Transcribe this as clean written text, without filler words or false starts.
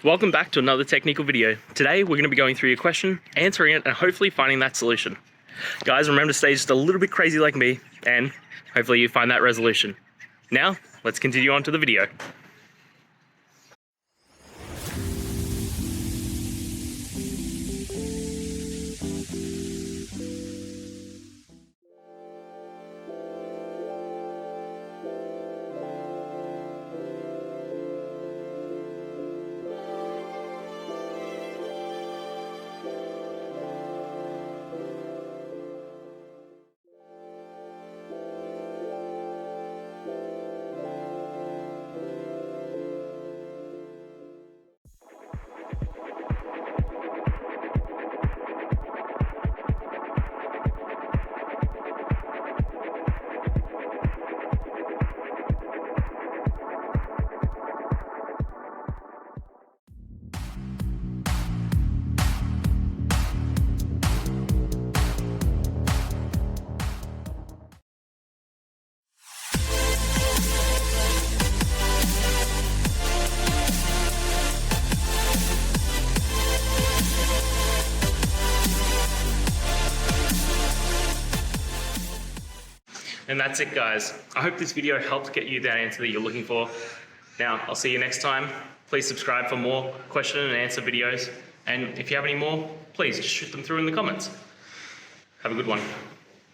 Welcome back to another technical video. Today we're going to be going through your question, answering it, and hopefully finding that solution. Guys, remember to stay just a little bit crazy like me, and hopefully you find that resolution. Now, let's continue on to the video. And that's it, guys. I hope this video helped get you that answer that you're looking for. Now, I'll see you next time. Please subscribe for more question and answer videos. And if you have any more, please just shoot them through in the comments. Have a good one.